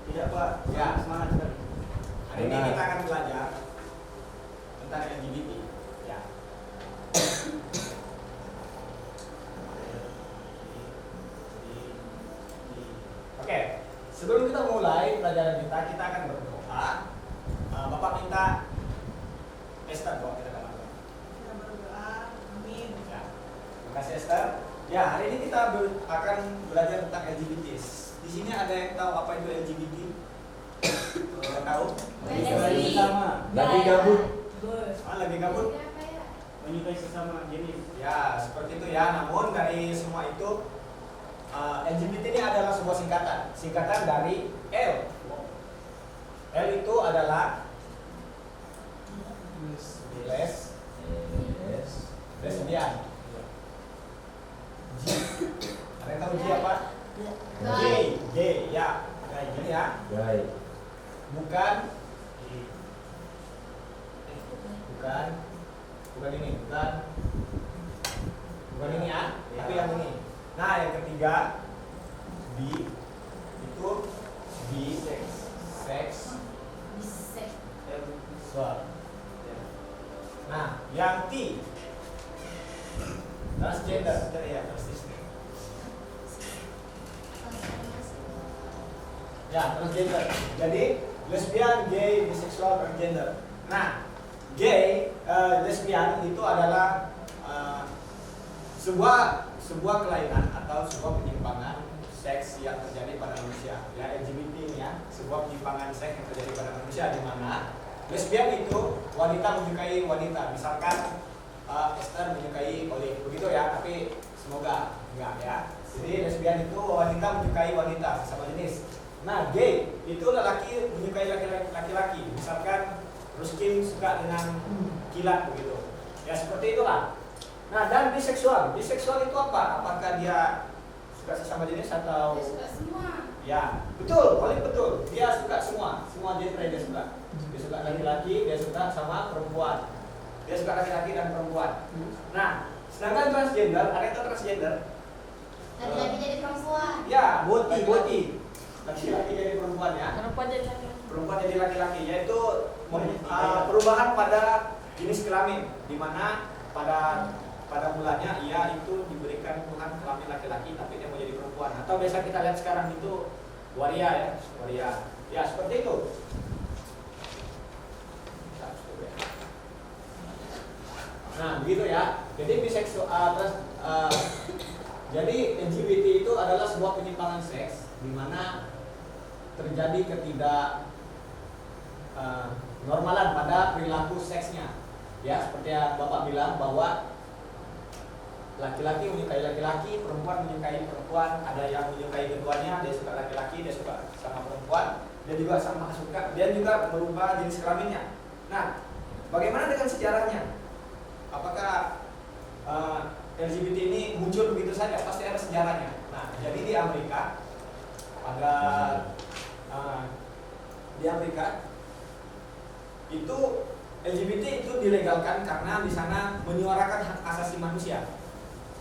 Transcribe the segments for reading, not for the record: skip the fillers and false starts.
Tidak Pak, Ya. semangat sekali. Hari ini kita akan belajar tentang LGBT. Ya. Oke, sebelum kita mulai pelajaran kita akan berdoa. Bapak minta Esther bawa kita ke kamar. Kita berdoa, amin. Ya. Terima kasih Esther. Ya, hari ini kita akan belajar tentang LGBT. Di sini ada yang tahu apa itu LGBT? Yang tahu? Menyukai sesama, Lagi gabut. Lagi gabut? menyukai sesama jenis. Ya, seperti itu ya. Namun dari semua itu LGBT ini adalah sebuah singkatan dari L. L itu adalah lesbian. G. Ada yang tahu G apa? G, ya. Kayak gini ya. Gay. Bukan ini ya, tapi yang ini. Nah, yang ketiga B itu bisex. Nah, yang T transgender. Ya, transgender. Jadi lesbian, gay, biseksual, transgender. Nah, gay, lesbian itu adalah sebuah kelainan atau sebuah penyimpangan seks yang terjadi pada manusia. Ya, LGBT ini ya, sebuah penyimpangan seks yang terjadi pada manusia di mana lesbian itu wanita menyukai wanita. Misalkan Esther menyukai Olive, begitu ya, tapi semoga enggak ya. Jadi lesbian itu wanita menyukai wanita sama jenis. Nah, gay itu lelaki menyukai laki-laki. Misalkan Ruskin suka dengan kilat begitu. Ya, seperti itulah. Nah, dan biseksual itu apa? Apakah dia suka sesama jenis atau? Dia suka semua. Ya, betul, Olive betul. Dia suka semua genre dia suka. Dia suka laki-laki, dia suka sama perempuan. Dia suka laki-laki dan perempuan. Nah, sedangkan transgender, ada yang tahu transgender? Laki-laki jadi perempuan. Ya, boti. Laki-laki jadi perempuan ya. Perempuan jadi laki-laki, yaitu perubahan pada jenis kelamin, di mana pada mulanya ia itu diberikan Tuhan kelamin laki-laki, tapi dia mau jadi perempuan. Atau biasa kita lihat sekarang itu waria. Ya, seperti itu. Nah, begitu ya. Jadi biseksual jadi LGBT itu adalah sebuah penyimpangan seks di mana terjadi ketidak normalan pada perilaku seksnya. Ya, seperti yang Bapak bilang bahwa laki-laki menyukai laki-laki, perempuan menyukai perempuan, ada yang menyukai keduanya, dia suka laki-laki, dia suka sama perempuan, dia juga merubah jenis kelaminnya. Nah, bagaimana dengan sejarahnya? Apakah LGBT ini muncul begitu saja? Pasti ada sejarahnya. Nah, jadi di Amerika itu LGBT itu dilegalkan karena di sana menyuarakan hak asasi manusia.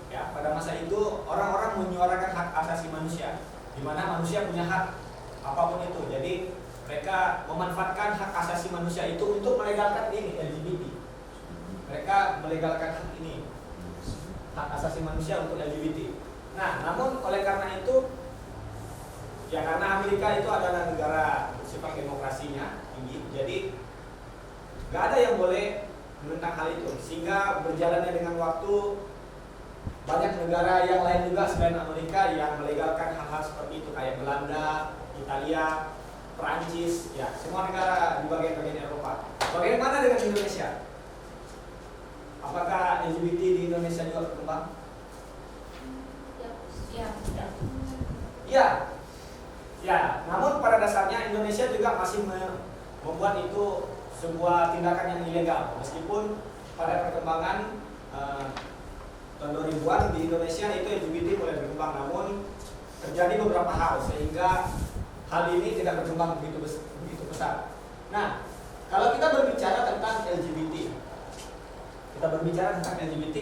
Ya, pada masa itu orang-orang menyuarakan hak asasi manusia, di mana manusia punya hak apapun itu. Jadi mereka memanfaatkan hak asasi manusia itu untuk melegalkan ini LGBT. Mereka melegalkan hak ini, hak asasi manusia untuk LGBT. Nah, namun oleh karena itu, ya karena Amerika itu adalah negara bersifat demokrasinya tinggi, jadi nggak ada yang boleh menentang hal itu. Sehingga berjalannya dengan waktu, banyak negara yang lain juga selain Amerika yang melegalkan hal-hal seperti itu, kayak Belanda, Italia, Perancis, ya semua negara di bagian-bagian Eropa. Bagaimana dengan Indonesia? Apakah LGBT di Indonesia juga berkembang? Ya. Namun pada dasarnya Indonesia juga masih membuat itu sebuah tindakan yang ilegal. Meskipun pada perkembangan tahun 2000-an di Indonesia itu LGBT mulai berkembang, namun terjadi beberapa hal sehingga hal ini tidak berkembang begitu besar. Nah, kalau kita berbicara tentang LGBT,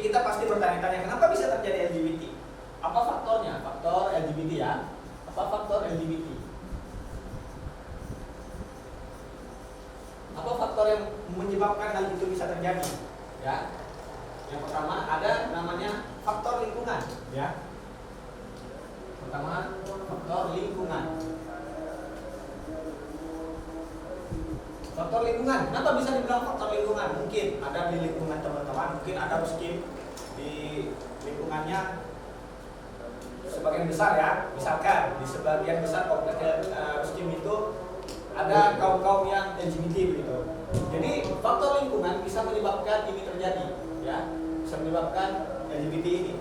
kita pasti bertanya-tanya kenapa bisa terjadi LGBT? Apa faktornya? Faktor LGBT ya. Apa faktor LGBT? terjadi. Ya. Yang pertama ada namanya faktor lingkungan. Ya. Pertama faktor lingkungan. Faktor lingkungan. Kenapa bisa dibilang faktor lingkungan? Mungkin ada di lingkungan teman-teman, mungkin ada miskin di lingkungannya sebagian besar ya. Misalkan di sebagian besar kompleks miskin itu ada kaum-kaum yang LGBT begitu. Jadi faktor lingkungan bisa menyebabkan ini terjadi, ya, bisa menyebabkan LGBT ini.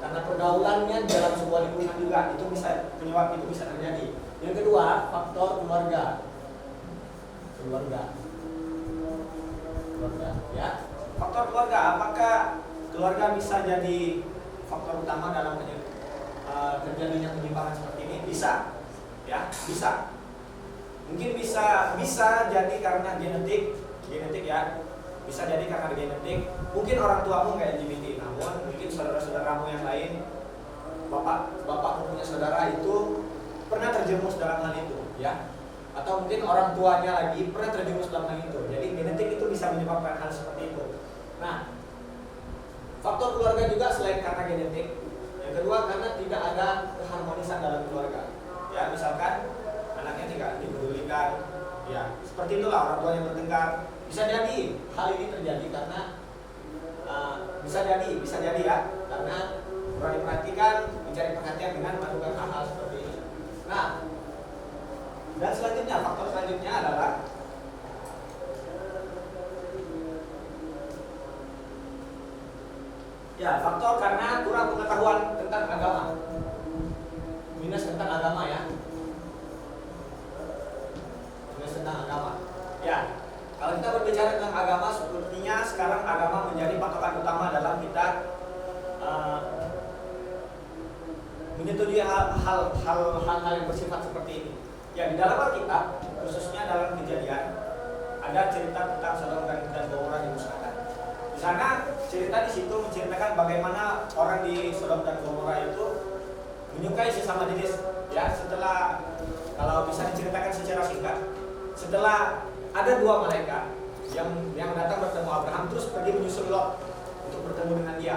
Karena pergaulannya dalam sebuah lingkungan juga itu bisa penyebab itu bisa terjadi. Yang kedua, faktor keluarga, ya. Faktor keluarga, apakah keluarga bisa jadi faktor utama dalam terjadinya penyimpangan seperti ini? Bisa, ya, bisa. Mungkin bisa jadi karena genetik ya, bisa jadi karena genetik. Mungkin orang tuamu nggak LGBT, namun mungkin saudara-saudaramu yang lain, bapak punya saudara itu pernah terjerumus dalam hal itu, ya. Atau mungkin orang tuanya lagi pernah terjerumus dalam hal itu. Jadi genetik itu bisa menyebabkan hal seperti itu. Nah, faktor keluarga juga selain karena genetik, yang kedua karena tidak ada keharmonisan dalam keluarga. Ya, misalkan anaknya tidak dipedulikan, ya seperti itulah, orang tua yang bertengkar. Bisa jadi hal ini terjadi karena bisa jadi ya, karena kurang diperhatikan, mencari perhatian dengan melakukan hal-hal seperti ini. Nah, dan selanjutnya, faktor selanjutnya adalah ya faktor karena kurang pengetahuan tentang agama. Minus tentang agama ya. Tentang agama. Ya, kalau kita berbicara tentang agama, sepertinya sekarang agama menjadi patokan utama dalam kita menyetujui hal-hal yang bersifat seperti ini. Ya, di dalam Alkitab, khususnya dalam Kejadian, ada cerita tentang Sodom dan Gomora dimusnahkan. Di sana cerita di situ menceritakan bagaimana orang di Sodom dan Gomora itu menyukai sesama jenis. Ya, setelah, kalau bisa diceritakan secara singkat, setelah ada dua malaikat yang datang bertemu Abraham, terus pergi menyusul Lot untuk bertemu dengan dia.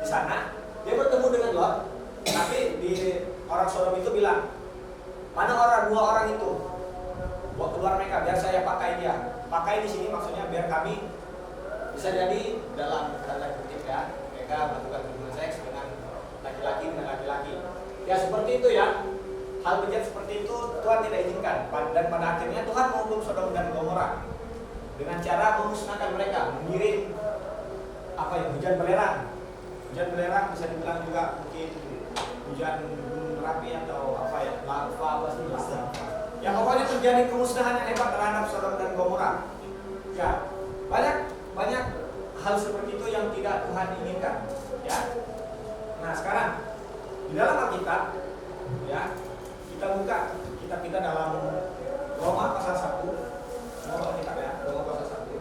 Di sana dia bertemu dengan Lot, tapi di orang Sodom itu bilang, mana dua orang itu, bawa keluar mereka, biar saya pakai dia. Pakai di sini maksudnya biar kami bisa jadi dalam tanda kutip ya, mereka melakukan hubungan seks dengan laki-laki. Ya seperti itu ya. Hal bejat seperti itu Tuhan tidak izinkan, dan pada akhirnya Tuhan menghukum Sodom dan Gomora dengan cara memusnahkan mereka, mengirim hujan belerang. Hujan belerang bisa dibilang juga mungkin hujan gunung Merapi atau lava ya, pokoknya terjadi kemusnahan yang hebat terhadap Sodom dan Gomora. Ya, banyak hal seperti itu yang tidak Tuhan inginkan. Ya. Nah sekarang di dalam Alkitab, ya. Kita buka kitab kita dalam Roma pasal 1. Roma kitab ya, Roma pasal 1.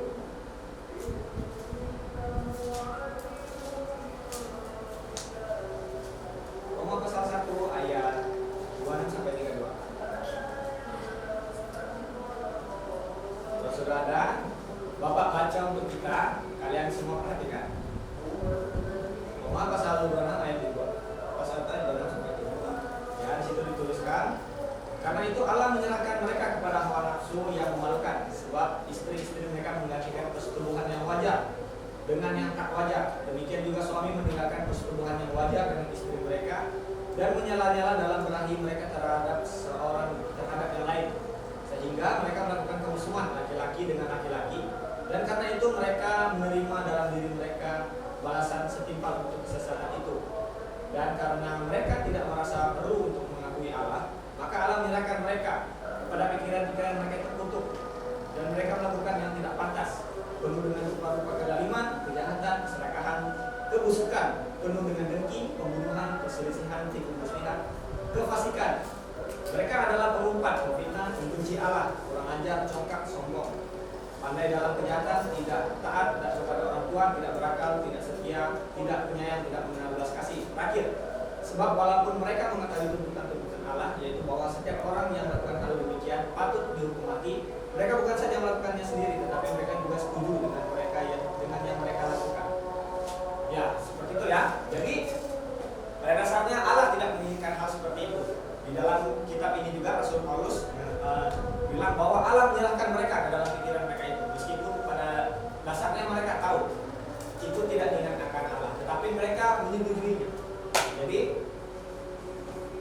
Roma pasal 1 ayat 26 sampai 32. Kalau sudah ada, Bapak baca untuk kita, kalian semua perhatikan. Roma pasal 26 ayat 2. Pasal 26 sampai 32. Ya, di situ dituliskan, karena itu Allah menyerahkan mereka kepada hawa nafsu yang memalukan, sebab istri-istri mereka menggantikan persetubuhan yang wajar dengan yang tak wajar. Demikian juga suami meninggalkan persetubuhan yang wajar dengan istri mereka dan menyala-nyala dalam berahi mereka terhadap yang lain, sehingga mereka melakukan kemusuhan laki-laki dengan laki-laki, dan karena itu mereka menerima dalam diri mereka balasan setimpal untuk kesesatan itu. Dan karena mereka tidak merasa perlu untuk mengakui Allah, maka Allah menyerahkan mereka kepada pikiran-pikiran mereka terkutuk, dan mereka melakukan yang tidak pantas, penuh dengan rupa-rupa kedaliman, kejahatan, keserakahan, kebusukan, penuh dengan dengki, pembunuhan, perselisihan, tipu muslihat, kefasikan. Mereka adalah pengumpat, pemfitnah, membenci Allah, kurang ajar, congkak, sombong, pandai dalam kejahatan, tidak taat, tidak kepada orang tua, tidak berakal, tidak setia, tidak penyayang, tidak mengenal belas kasih. Terakhir, sebab walaupun mereka mengetahui tuntutan-tuntutan Allah, yaitu bahwa setiap orang yang melakukan hal demikian patut dihukum mati, mereka bukan saja melakukannya sendiri, tetapi mereka juga setuju dengan mereka yang Ya, seperti itu ya. Jadi pada dasarnya Allah tidak menginginkan hal seperti itu. Di dalam kitab ini juga Rasul Paulus bilang bahwa Allah menyerahkan mereka ke dalam pikiran mereka itu, meskipun pada dasarnya mereka tahu itu tidak diingatkan Allah, tetapi mereka menyetujuinya. Jadi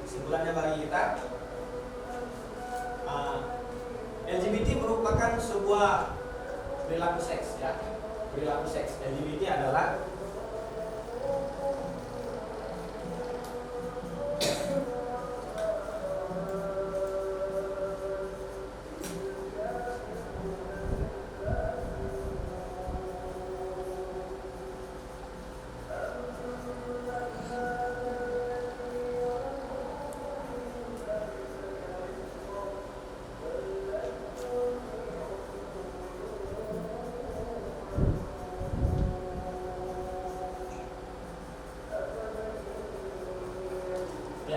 kesimpulannya bagi kita, LGBT merupakan sebuah perilaku seks ya. Perilaku seks LGBT adalah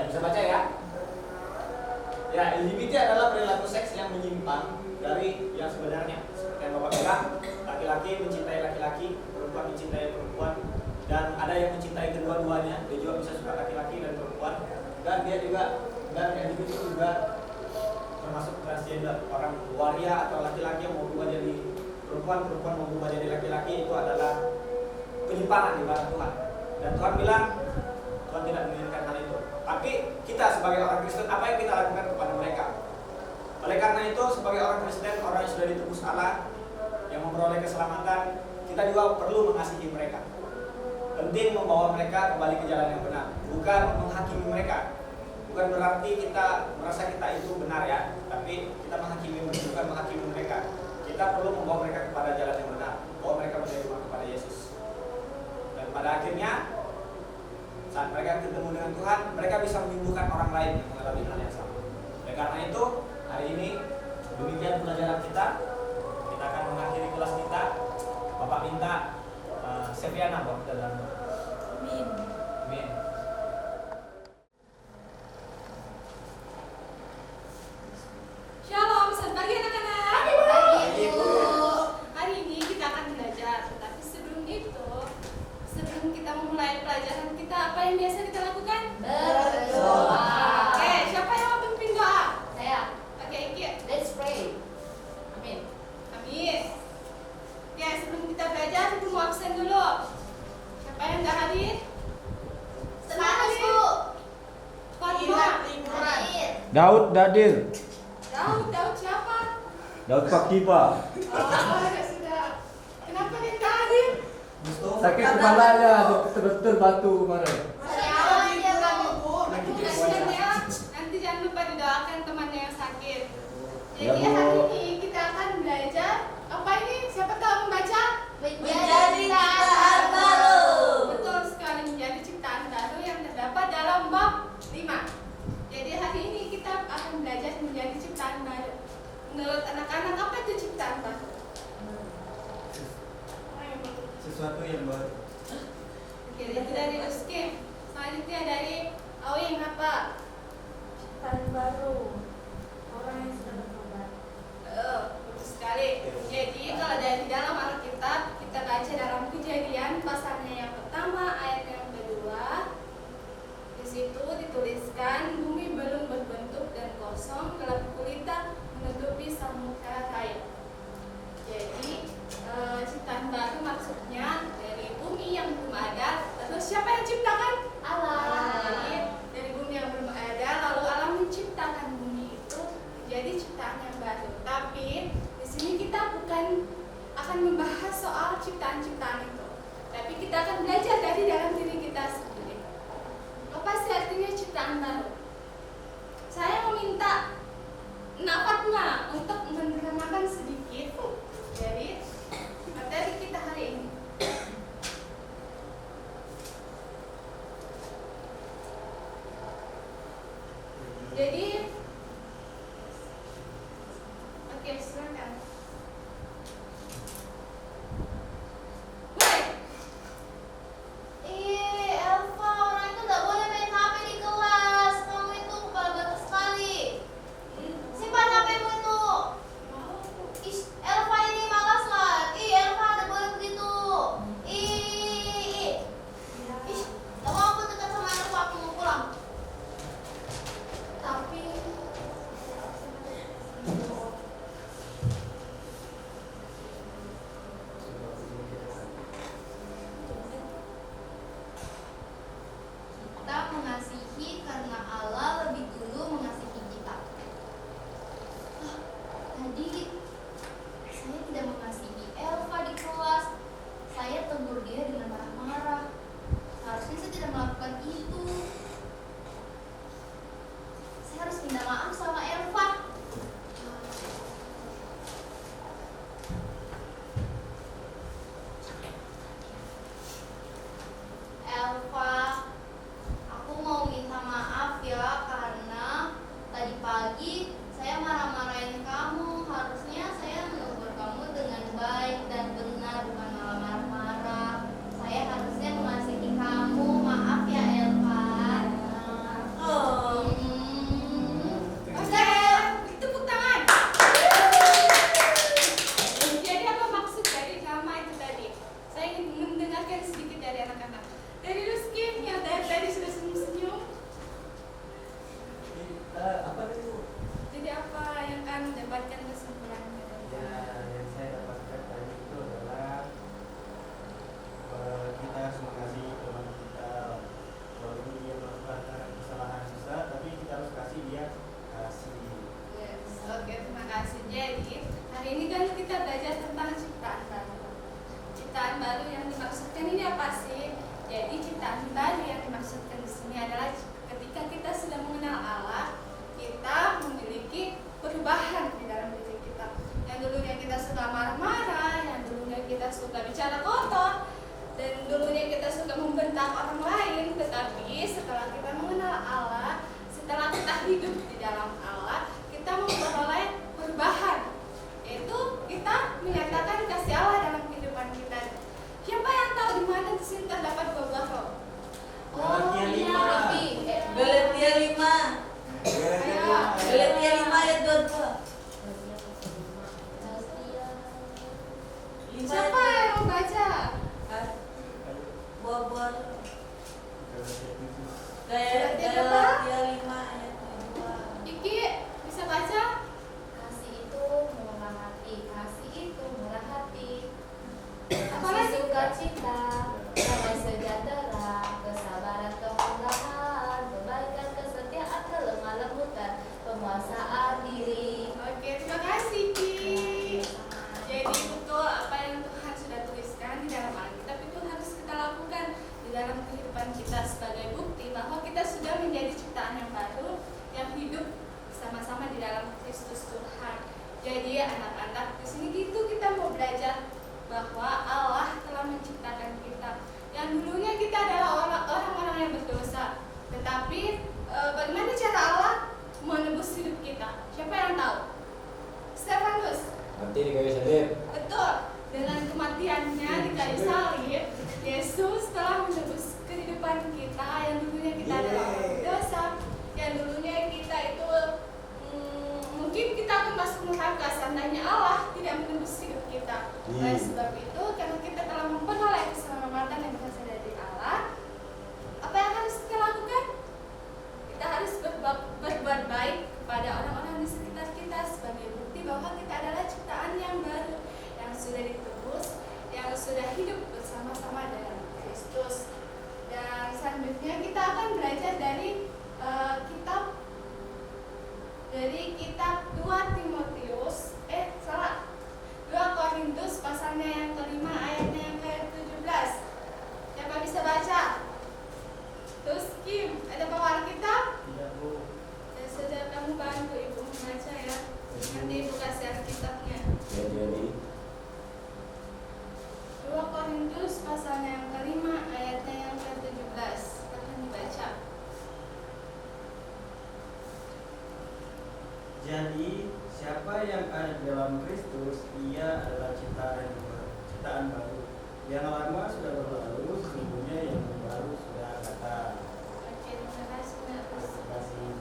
bisa baca ya. Ya, LGBT adalah perilaku seks yang menyimpang dari yang sebenarnya. Seperti yang Bapak bilang, laki-laki mencintai laki-laki, perempuan mencintai perempuan, dan ada yang mencintai kedua-duanya. Dia juga bisa suka laki-laki dan perempuan, dan dia juga, dan LGBT juga termasuk transgender, orang waria atau laki-laki yang mau berubah jadi perempuan, perempuan mau berubah jadi laki-laki. Itu adalah penyimpangan di hadapan Tuhan. Dan Tuhan bilang Tuhan tidak menginginkan hal itu. Tapi kita sebagai orang Kristen, apa yang kita lakukan kepada mereka? Oleh karena itu, sebagai orang Kristen, orang yang sudah ditebus Allah, yang memperoleh keselamatan, kita juga perlu mengasihi mereka. Penting membawa mereka kembali ke jalan yang benar, bukan menghakimi mereka. Bukan berarti kita merasa kita itu benar ya, tapi kita menghakimi, bukan menghakimi mereka. Kita perlu membawa mereka kepada jalan yang benar, bawa mereka menerima kepada Yesus. Dan pada akhirnya, saat mereka ketemu dengan Tuhan, mereka bisa menyembuhkan orang lain yang mengalami hal yang sama. Oleh karena itu, hari ini demikian pelajaran kita. Kita akan mengakhiri kelas kita. Bapak minta Seviana buat kita dalam doa. Amin. Amin. Shalom, selamat pagi anak-anak. Pagi, Bu. Hari ini kita akan belajar, tetapi sebelum itu, sebelum kita memulai pelajaran kita, apa yang biasa kita lakukan? Berdoa. Oke, siapa yang mau pimpin doa? Saya. Oke, Iki. Let's pray. Amin. Amin. Oke, sebelum kita belajar, kita mau absen dulu. Siapa yang nggak hadir? Semangat, Bu. Fatma. Hadir. Daud Dadir. Daud siapa? Daud Pakipa. Oh, ya sudah. Kenapa dia nggak hadir? Sakit kepalanya, betul-betul batu kemarin. Saya aja, Bu. Kasihan ya. Nanti jangan lupa didoakan temannya yang sakit. Ya, Jadi Bu. hari ini kita akan belajar apa ini? Siapa tahu membaca? Menjadi ciptaan baru. Betul sekali, menjadi ciptaan baru yang terdapat dalam bab 5. Jadi hari ini kita akan belajar menjadi ciptaan baru. Menurut anak-anak, apa itu ciptaan baru? Sesuatu yang baru. Oke, itu dari Uskim. Selanjutnya dari Awing apa? Ciptaan baru. Orang yang sudah bertobat. Bagus sekali. Jadi kalau dari dalam Alkitab kita baca dalam Kejadian pasalnya yang pertama ayat yang kedua, di situ dituliskan bumi belum berbentuk dan kosong, gelap gulita menutupi samudra air. Jadi ciptaan baru maksudnya dari bumi yang belum ada. Lalu siapa yang ciptakan? Allah. Jadi dari bumi yang belum ada, lalu Allah menciptakan bumi itu jadi ciptaan yang baru. Tapi di sini kita bukan akan membahas soal ciptaan-ciptaan itu, tapi kita akan belajar dari dalam diri kita sendiri. Apa sih artinya ciptaan baru? Saya meminta Nak Fatma untuk menerangkan sedikit dari materi kita hari ini. Jadi, oke, silakan. Mulai. Elva, orang itu nggak boleh main HP di kelas. Kamu itu kepala batu sekali. Simpan HP-mu itu. Elva ini malas lah. Elva, nggak boleh begitu. sini adalah ketika kita sudah mengenal Allah, kita memiliki perubahan di dalam diri kita. Yang dulunya kita suka marah-marah, yang dulunya kita suka bicara kotor, dan dulunya kita suka membentak orang lain, tetapi setelah kita mengenal Allah, setelah kita hidup di dalam Allah, kita memperoleh perubahan, yaitu kita menyatakan kasih Allah dalam kehidupan kita. Siapa yang tahu di mana di sini terdapat buah roh? Oh iya, lebih. Galatia 5. Ayo. Galatia 5 ayat 22. Siapa yang mau baca? Buah-buah. Galatia Galatia 5 ayat 22. Iki bisa baca? Kasih itu murah hati, kasih itu murah hati. Apalagi? Kasih sukacita, damai sejahtera, kesabaran, kemudahan, kebaikan, kesetiaan, kelemah lembutan, penguasaan diri. Oke, terima kasih Ki. Jadi betul apa yang Tuhan sudah tuliskan di dalam Alkitab itu harus kita lakukan di dalam kehidupan kita sebagai bukti bahwa kita sudah menjadi ciptaan yang baru yang hidup bersama-sama di dalam Kristus Tuhan. Jadi anak-anak di sini gitu kita mau belajar bahwa Allah telah menciptakan kita. Yang dulunya kita adalah orang-orang yang berdosa, tetapi bagaimana cara Allah menebus hidup kita? Siapa yang tahu? Stefanus. Nanti di kayu salib. Betul. Dengan kematiannya di kayu salib, Yesus telah menebus kehidupan kita yang dulunya kita adalah orang berdosa, yang dulunya kita itu mungkin kita akan masuk neraka seandainya Allah tidak menebus hidup kita. Oleh sebab itu, karena kita telah memperoleh keselamatan yang berasal dari Allah, apa yang harus kita lakukan? Kita harus berbuat baik kepada orang-orang di sekitar kita sebagai bukti bahwa kita adalah ciptaan yang baru, yang sudah ditebus, yang sudah hidup bersama-sama dengan Kristus. Dan selanjutnya kita akan belajar dari kitab 2 Korintus pasalnya yang kelima ayatnya yang ke-17. Siapa bisa baca? Terus Kim, ada bawa Alkitab? Tidak, Bu. Dan sudah kamu bantu ibu membaca ya. Nanti ibu kasih Alkitabnya. Ya, jadi 2 Korintus pasalnya yang kelima ayatnya yang ke-17. Akan dibaca. Jadi siapa yang ada di dalam Kristus, ia adalah ciptaan baru. Yang lama sudah berlalu, sesungguhnya yang baru sudah datang. Oke, terima kasih Mbak. Terima kasih.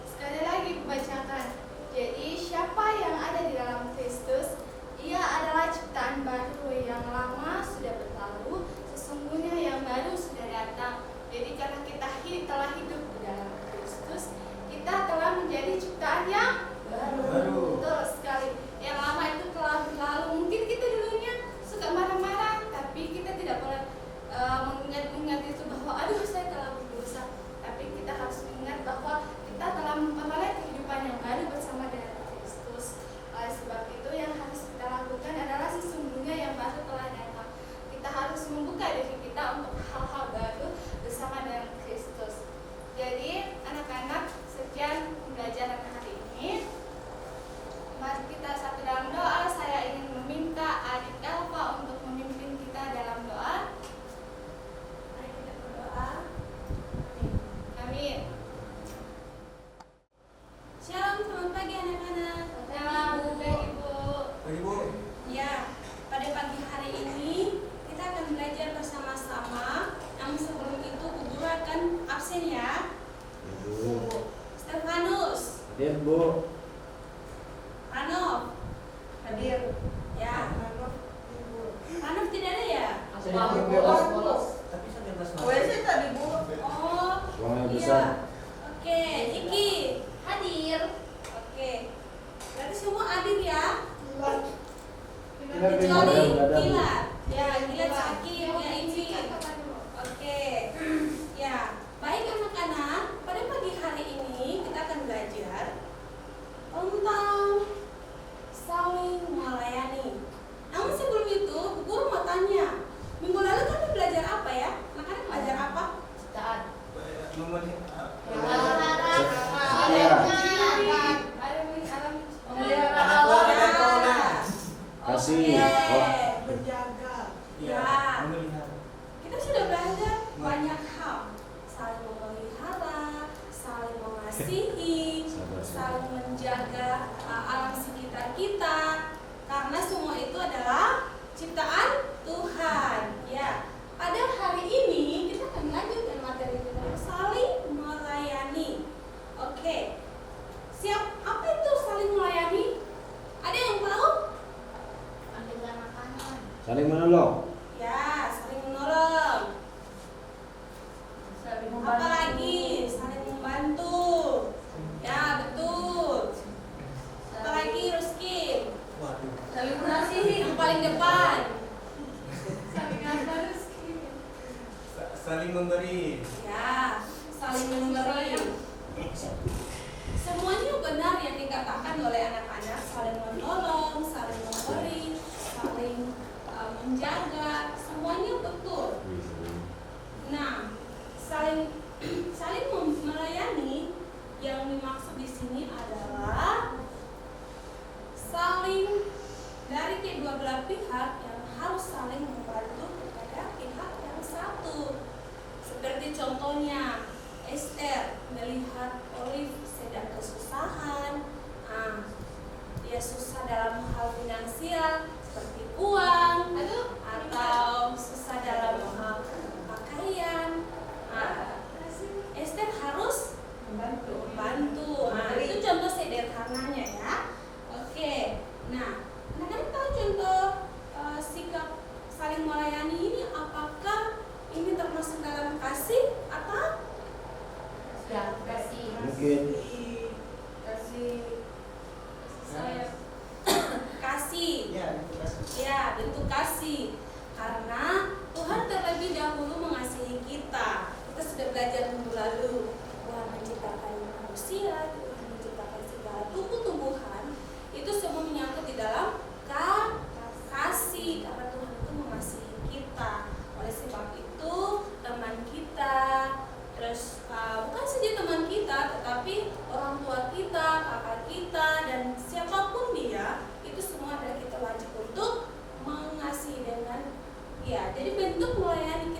Sekali lagi bacakan. Jadi siapa yang ada di dalam Kristus, ia adalah ciptaan baru. Yang lama sudah berlalu, sesungguhnya yang baru sudah datang. Jadi karena kita telah hidup di dalam Kristus, kita telah menjadi ciptaan yang baru. Betul sekali. Yang lama itu telah berlalu. Mungkin kita dulunya suka marah-marah, tapi kita tidak boleh mengingat itu bahwa aduh saya telah berdosa. Tapi kita harus mengingat bahwa kita telah memperoleh kehidupan yang baru bersama dengan Kristus. Oleh sebab itu yang harus kita lakukan adalah sesungguhnya yang baru telah datang. Kita harus membuka diri kita untuk hal-hal baru bersama dengan Kristus. Jadi anak-anak, sekian pembelajaran hari ini. Mari kita satu dalam doa. Saya ingin meminta adik Elva untuk memimpin kita dalam doa. Mari kita berdoa. Amin. Shalom, selamat pagi anak-anak. Selamat pagi Ibu. Ibu. Ya, pada pagi hari ini kita akan belajar bersama-sama. Namun sebelum itu Bu Guru akan absen ya. Ibu. Stefanus, Hadir, Bu. Ranov, Hadir. ya. Ranov tidak ada ya? Tapi saya bebas WC tadi, Bu. Oh, Ruangan iya. besar. Oke, Iki. Hadir. Oke. Berarti semua hadir ya? Tidak Kecuali ada. Gilat. Ya, Gilat sakit ya ini. Oke. Ya, baik anak-anak. Pada pagi hari ini kita akan belajar tentang saling melayani. Namun sebelum itu, Bu Guru mau tanya. Minggu lalu kan belajar apa ya? Anak-anak belajar apa? Ciptaan. Kasih. Menjaga. Iya, Ya. memelihara. Kita sudah belajar banyak hal, saling memelihara, saling mengasihi, saling menjaga alam sekitar kita, karena semua itu adalah ciptaan Tuhan. Ya, pada hari ini kita akan lanjutkan materi kita, saling melayani. Oke, siap? Apa itu saling melayani? Ada yang tahu? Ambilkan makanan. Saling menolong. Ya, saling menolong. Saling Apa membantu. lagi? Saling membantu. Ya, betul. Apa lagi, Ruskin? Waduh. Saling mengasihi. Yang paling depan. Saling apa Rizky? Saling memberi. Ya, saling memberi. Semuanya benar yang dikatakan oleh anak-anak, saling menolong, saling memberi, saling menjaga, semuanya betul. Nah, saling melayani yang dimaksud di sini adalah saling dari kedua belah pihak yang harus saling membantu kepada pihak yang satu. Seperti contohnya Esther melihat Olive sedang kesusahan, dia susah dalam hal finansial seperti uang atau susah dalam hal pakaian. Esther harus membantu. Itu contoh sederhananya ya. Oke. Nah, anak-anak tahu contoh sikap saling melayani ini apakah ini termasuk dalam kasih atau Ya, kasih. Mungkin. kasih? Ya, itu kasih. Ya, bentuk kasih. Karena Tuhan terlebih dahulu mengasihi kita. Kita sudah belajar minggu lalu. Tuhan menciptakan manusia, Tuhan menciptakan segala tumbuh-tumbuhan. Itu semua menyangkut di dalam kasih. Karena Tuhan itu mengasihi kita. Oleh sebab itu, teman kita, terus bukan saja teman kita, tetapi orang tua kita, kakak kita, dan siapapun dia, itu semua adalah kita wajib untuk mengasihi dengan ya. Jadi bentuk melayani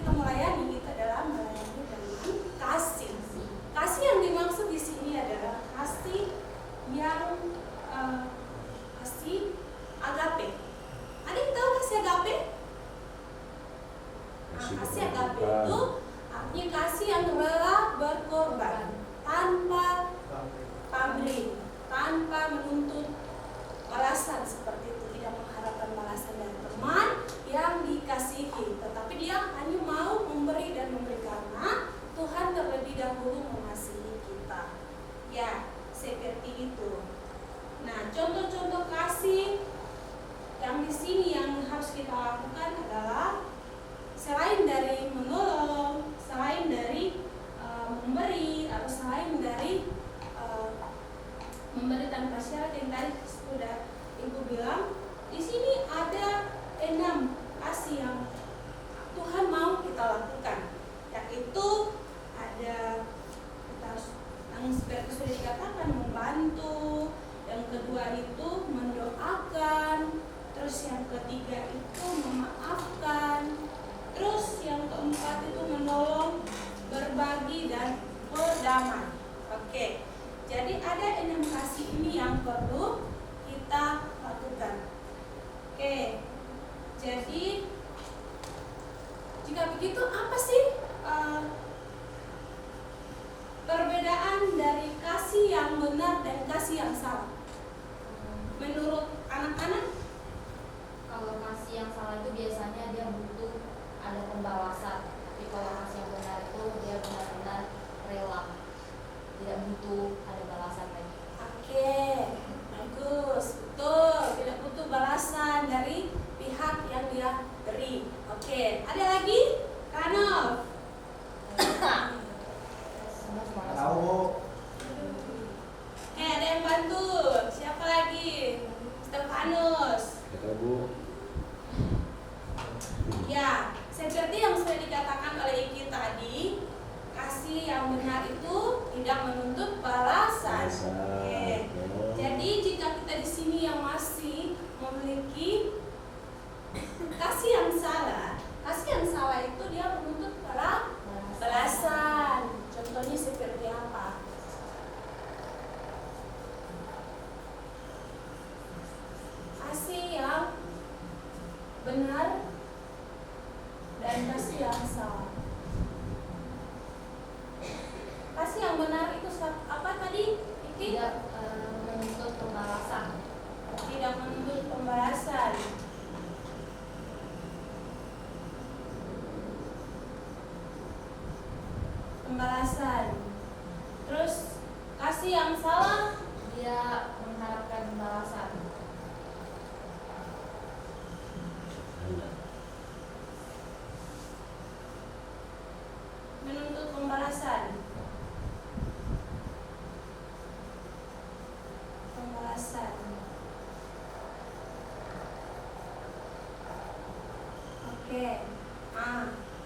kita adalah melayani dengan kasih. Kasih yang dimaksud di sini adalah kasih yang kasih agape. Ada yang tahu kasih agape? Kasih agape itu artinya kasih yang rela berkorban tanpa pamrih, tanpa menuntut balasan seperti itu, tidak mengharapkan balasan dari teman yang dikasihi, tetapi dia hanya mau memberi dan memberi karena Tuhan terlebih dahulu mengasihi kita. Ya, seperti itu. Nah, contoh-contoh kasih yang di sini yang harus kita lakukan adalah selain dari menolong, selain dari memberi, atau selain dari memberi tanpa syarat yang tadi sudah Ibu bilang, di sini ada 6 kasih yang Tuhan mau kita lakukan, yaitu ada kita harus yang seperti sudah dikatakan membantu, yang kedua itu mendoakan, terus yang ketiga itu memaafkan, terus yang keempat itu menolong, berbagi dan berdamai. Oke, jadi ada 6 kasih ini yang perlu kita lakukan. Oke, jadi jika begitu apa sih perbedaan dari kasih yang benar dan kasih yang salah menurut anak-anak? Kalau kasih yang salah itu biasanya dia butuh ada pembalasan. Tapi kalau kasih yang benar itu dia benar-benar rela, tidak butuh ada balasan lagi. Oke, bagus, betul. Tidak butuh balasan dari pihak yang dia beri. Oke, ada lagi? Kanov. Tahu. Ada yang bantu. Siapa lagi? Stefanus. Kata Bu. Ya, seperti yang sudah dikatakan oleh Iki tadi, kasih memiliki kasih yang salah. Kasih yang salah itu dia menuntut balasan. Contohnya seperti apa? Kasih yang benar dan kasih yang salah. Kasih yang benar itu apa tadi? Tidak menuntut pembalasan. Tidak menuntut pembalasan. Terus kasih yang salah, Dia mengharapkan pembalasan. menuntut pembalasan. Oke.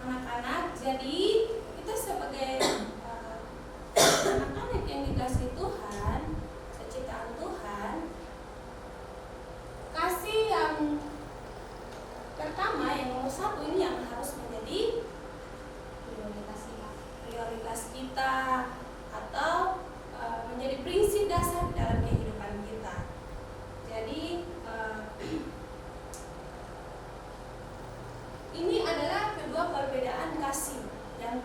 Anak-anak, jadi kita sebagai anak-anak yang dikasih Tuhan, ciptaan Tuhan, kasih yang pertama, yang nomor 1 ini yang harus menjadi prioritas kita atau menjadi prinsip dasar dalam kehidupan kita. Jadi ini adalah kedua perbedaan kasih yang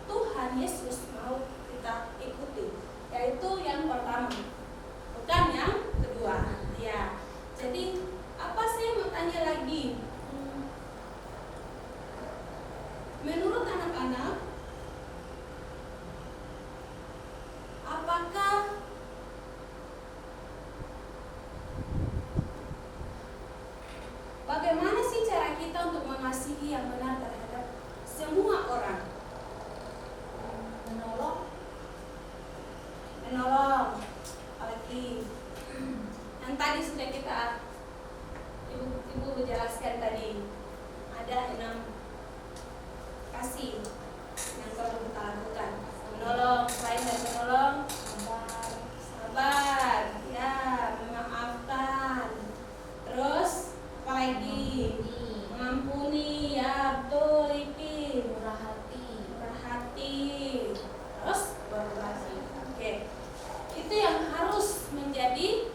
Tuhan Yesus mau kita ikuti, yaitu yang pertama, bukan yang kedua. Ya, jadi apa saya mau tanya lagi? Menurut anak-anak, apakah bagaimana sih cara kita untuk mengasihi yang benar terhadap semua orang? Menolong, apalagi yang tadi sudah kita ibu jelaskan tadi, ada 6 kasih yang perlu kita lakukan. Menolong, selain dari menolong, sabar, ya, memaafkan. Terus apa lagi? Mengampuni, ya, betul itu. Murah hati. Terus berbagi. Oke. Itu yang harus menjadi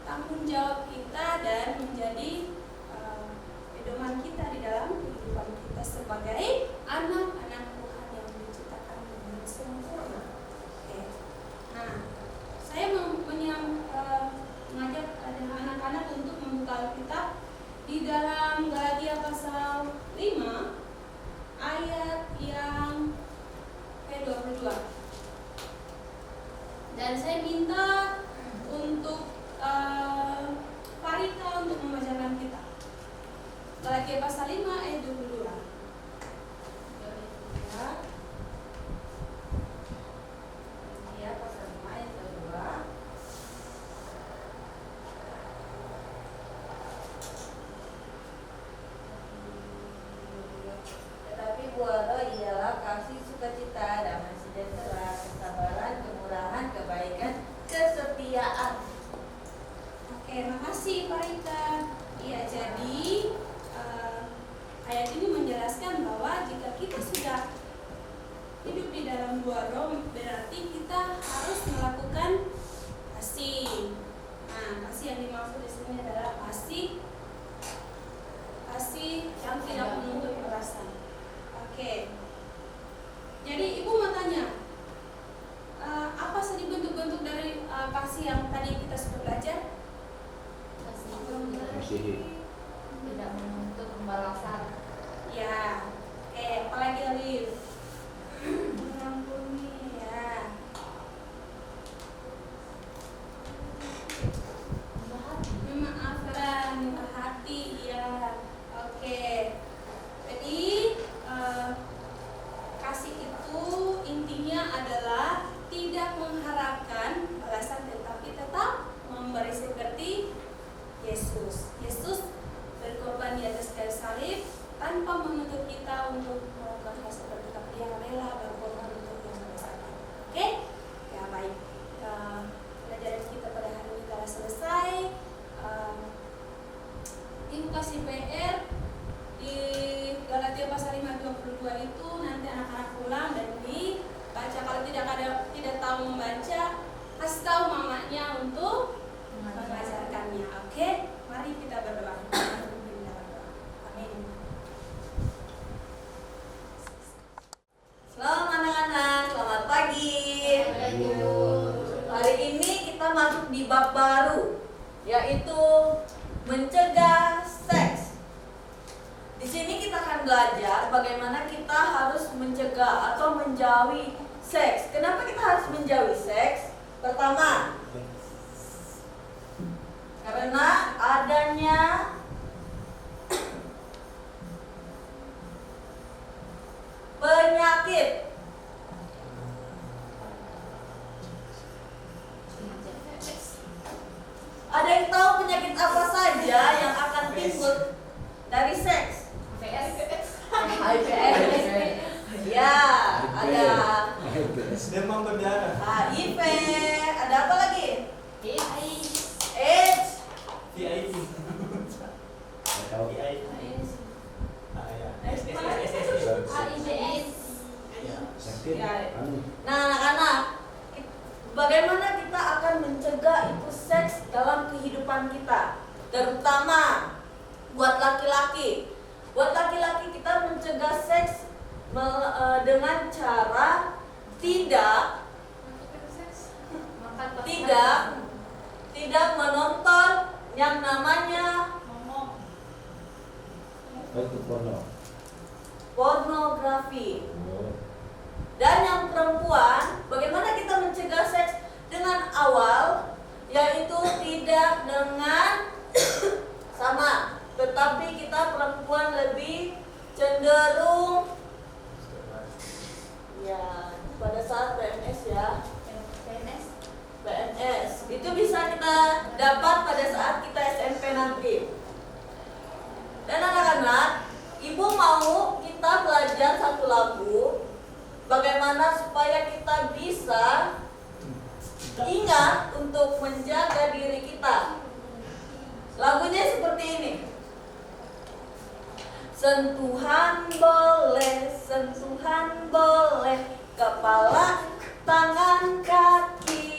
tanggung jawab kita dan menjadi pedoman kita di dalam kehidupan kita sebagai anak-anak Tuhan yang diciptakan dengan sempurna. Oke. Nah, saya mengajak anak-anak untuk membuka Alkitab di dalam Galatia pasal 5 ayat yang ke-22. Dan saya minta untuk Farita untuk membacakan kita. Galatia pasal 5 ayat 22. Galatia pasal 5 ayat 22. Tetapi buah roh ialah kasih, sukacita, damai sejahtera, kesabaran, kemurahan, kebaikan, kesetiaan. Oke, makasih Farita. Iya, jadi ayat ini menjelaskan bahwa jika kita sudah hidup di dalam buah roh, berarti kita harus melakukan kasih. Nah, kasih yang dimaksud di sini adalah kasih yang tidak menuntut balasan. Oke. Jadi ibu mau tanya, apa saja bentuk-bentuk dari kasih yang tadi kita sudah belajar? Kasihi. Tidak menuntut pembalasan. Ya. Apalagi Alif? Mengampuni, ya. Memaafkan, murah hati, ya. Oke. Jadi masuk di bab baru, yaitu mencegah seks. Di sini kita akan belajar bagaimana kita harus mencegah atau menjauhi seks. Kenapa kita harus menjauhi seks? Pertama, karena adanya penyakit. Ada yang tahu penyakit apa saja yang akan timbul dari seks? HIV. Ya, ada Demam berdarah. HIV. Ada apa lagi? AIDS. VIP. Nggak tahu. VIP. Ah ya. AIDS. Sakit. Ya. Anu. Nah, anak-anak, bagaimana kita akan mencegah itu seks dalam kehidupan kita? Terutama buat laki-laki. Buat laki-laki kita mencegah seks dengan cara tidak menonton yang namanya Itu porno. pornografi. Oh. Dan yang perempuan, bagaimana kita mencegah seks dengan awal, yaitu tidak dengan sama, tetapi kita perempuan lebih cenderung ya pada saat PMS ya. PMS itu bisa kita dapat pada saat kita SMP nanti. Dan anak-anak, ibu mau kita belajar satu lagu, bagaimana supaya kita bisa ingat untuk menjaga diri kita. Lagunya seperti ini. Sentuhan boleh, kepala, tangan, kaki.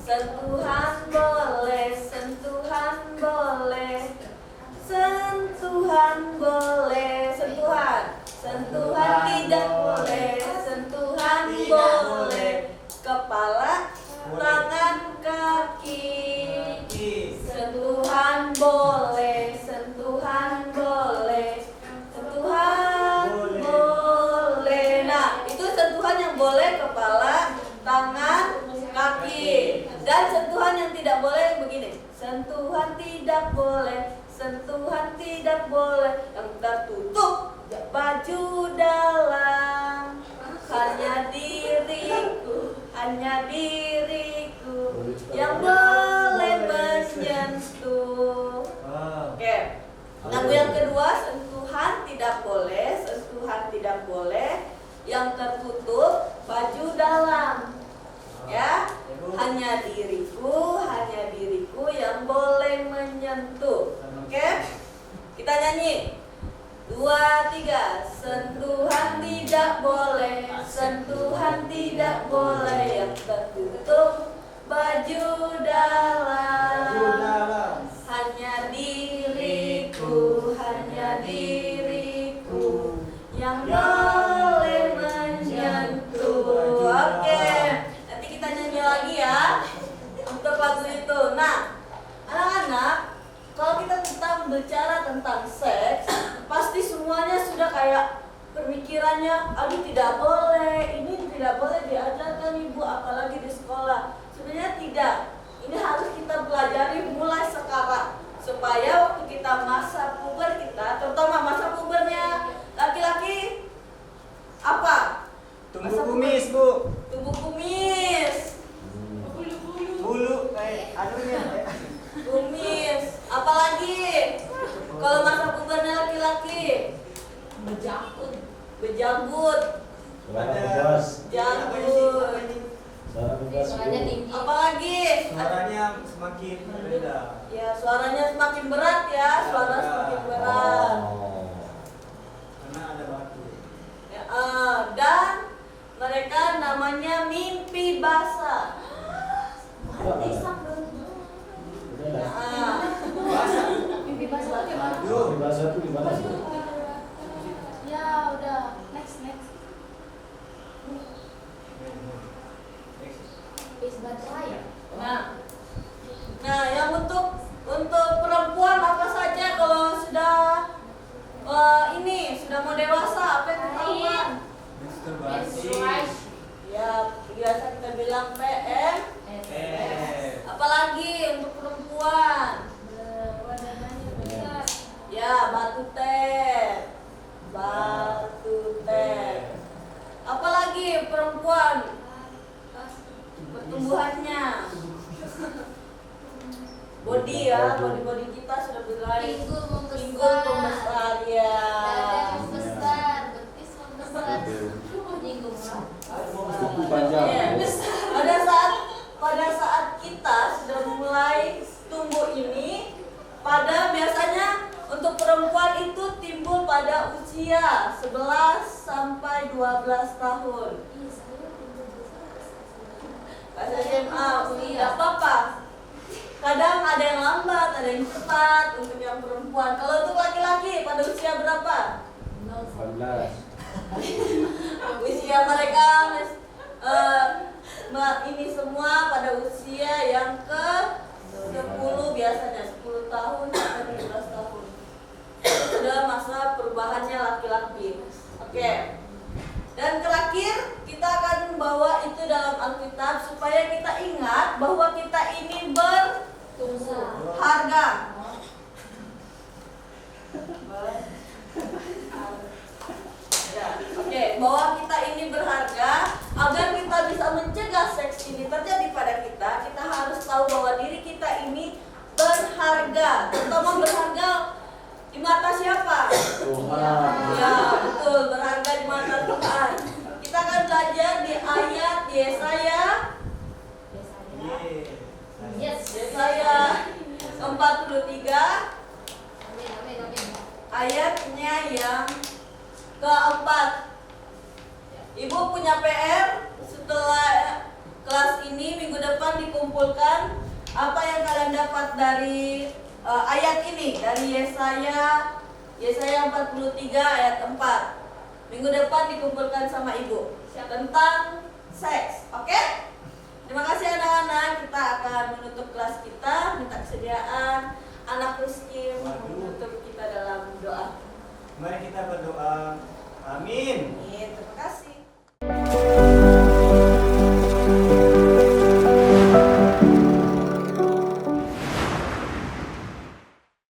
Sentuhan boleh, sentuhan tidak boleh, sentuhan boleh, kepala, tangan, kaki. Sentuhan boleh, sentuhan boleh. Nah, itu sentuhan yang boleh kepala, tangan, kaki. Dan sentuhan yang tidak boleh begini. Sentuhan tidak boleh, sentuhan tidak boleh. Yang tertutup baju dalam. Hanya diriku yang boleh menyentuh. Oke. Lagu yang kedua, sentuhan tidak boleh, yang tertutup baju dalam. Ya, hanya diriku yang boleh menyentuh. Oke, kita nyanyi. 2, 3. Sentuhan tidak boleh, yang tertutup baju dalam. Hanya diriku yang boleh menyentuh. Oke, nanti kita nyanyi lagi ya untuk lagu itu. Nah, anak-anak, kalau kita bicara tentang seks, pasti semuanya sudah kayak pemikirannya, aduh tidak boleh, ini tidak boleh diajarkan ibu, apalagi di sekolah. Sebenarnya tidak. Ini harus kita pelajari mulai sekarang, supaya waktu kita masa puber kita, terutama masa pubernya laki-laki, apa? Tumbuh kumis, Bu. Tumbuh kumis, Bulu kayak anunya. kumis. Apalagi kalau masa pubernya laki-laki, bejanggut, Suara bebas. janggut. Suara bebas. Suaranya Bu. tinggi. Apalagi? Suaranya semakin berbeda. Ya, suaranya semakin berat ya, suara semakin berat. Oh. Karena ada batu. Ya, dan mereka namanya mimpi basah. Udah lah. Mimpi basah gimana? Di bahasa itu di mana? Ya udah, next. Bis baterai ya? Nah, yang untuk perempuan apa saja kalau sudah ini sudah mau dewasa, apa yang ketahuan? Masturbasi. Ya, biasa kita bilang PM. Apalagi untuk perempuan? Ya, batu teh. Apalagi perempuan? Pertumbuhannya. Body ya, body kita sudah mulai Pinggul membesar ya. dada membesar, betis membesar, nyinggung lah. Kuku panjang. Iya. Pada saat kita sudah mulai tumbuh ini, biasanya untuk perempuan itu timbul pada usia 11 sampai 12 tahun. Pas SMA, tidak apa-apa. Kadang ada yang lambat, ada yang cepat untuk yang perempuan. Kalau untuk laki-laki pada usia berapa? 18. Usia mereka ini semua pada usia yang ke 10 biasanya 10 tahun sampai 17 tahun. Sudah masa perubahannya laki-laki. Oke. Dan terakhir kita akan bawa itu dalam Alkitab supaya kita ingat bahwa kita ini berharga. Oke, bahwa kita ini berharga. Agar kita bisa mencegah seks ini terjadi pada kita, kita harus tahu bahwa diri kita ini berharga. Terutama berharga di mata siapa? Tuhan. Ya, betul, berharga di mata Tuhan. Kita akan belajar di ayat Yesaya. Yes. Yesaya 43 ayatnya yang keempat. Ibu punya PR setelah kelas ini minggu depan dikumpulkan apa yang kalian dapat dari ayat ini dari Yesaya 43 ayat 4. Minggu depan dikumpulkan sama ibu tentang seks. Oke? Terima kasih anak-anak. Kita akan menutup kelas kita. Minta kesediaan anak Ruskim menutup kita dalam doa. Mari kita berdoa. Amin.